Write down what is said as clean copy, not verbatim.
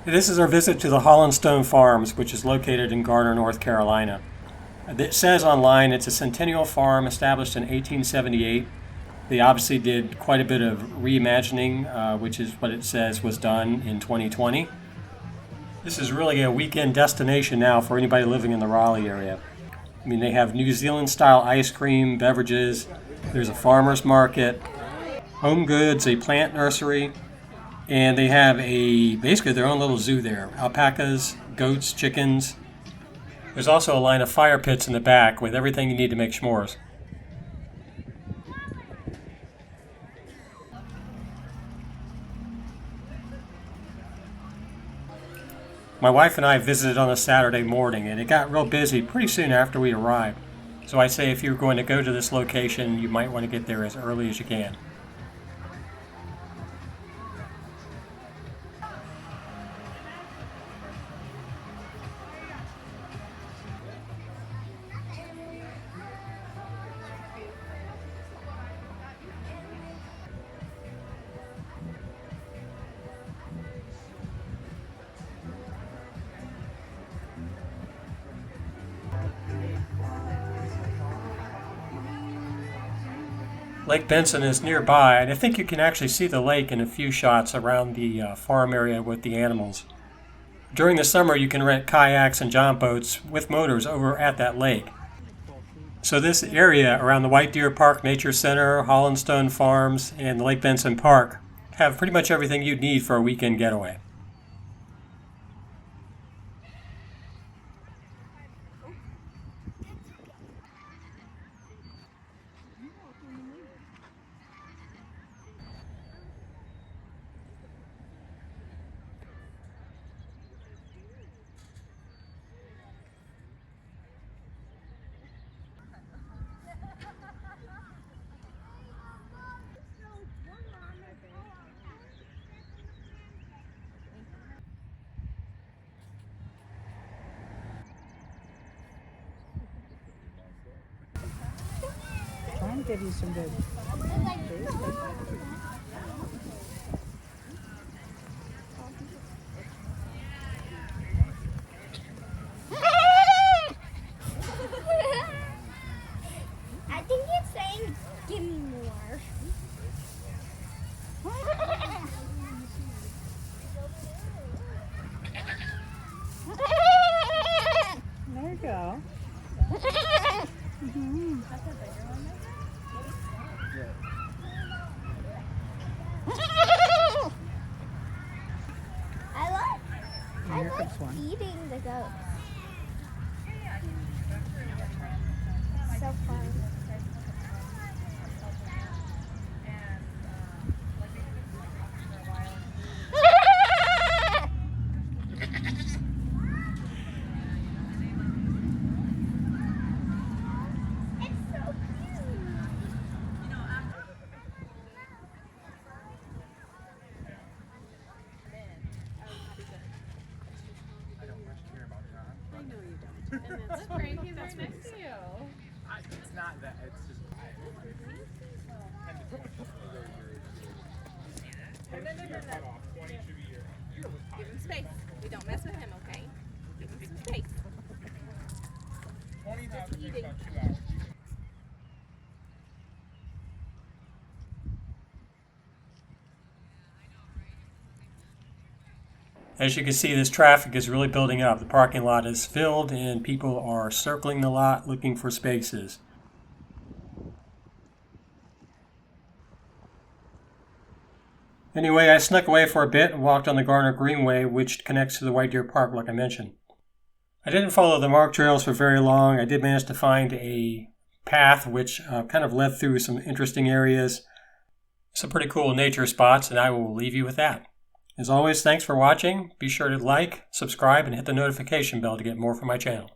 This is our visit to the Holl Stone Farms, which is located in Garner, North Carolina. It says online it's a centennial farm established in 1878. They obviously did quite a bit of reimagining, which is what it says was done in 2020. This is really a weekend destination now for anybody living in the Raleigh area. I mean, they have New Zealand-style ice cream, beverages, there's a farmer's market, home goods, a plant nursery, and they have basically their own little zoo there. Alpacas, goats, chickens. There's also a line of fire pits in the back with everything you need to make s'mores. My wife and I visited on a Saturday morning, and it got real busy pretty soon after we arrived. So I say if you're going to go to this location, you might want to get there as early as you can. Lake Benson is nearby, and I think you can actually see the lake in a few shots around the farm area with the animals. During the summer, you can rent kayaks and john boats with motors over at that lake. So this area around the White Deer Park Nature Center, Holl Stone Farms, and the Lake Benson Park have pretty much everything you'd need for a weekend getaway. Trying to give you some good. I think it's saying, give me more. There you go. Mm-hmm. I Here like comes one. feeding the goats. So fun. And that's Frankie right next to you. It's not that. It's just. 10 to 20 cut off. 20 should be your. Give him space. We don't mess with him, okay? Give him some space. 20 now takes about 2 hours. As you can see, this traffic is really building up. The parking lot is filled and people are circling the lot looking for spaces. Anyway, I snuck away for a bit and walked on the Garner Greenway, which connects to the White Deer Park, like I mentioned. I didn't follow the marked trails for very long. I did manage to find a path which kind of led through some interesting areas, some pretty cool nature spots, and I will leave you with that. As always, thanks for watching. Be sure to like, subscribe, and hit the notification bell to get more from my channel.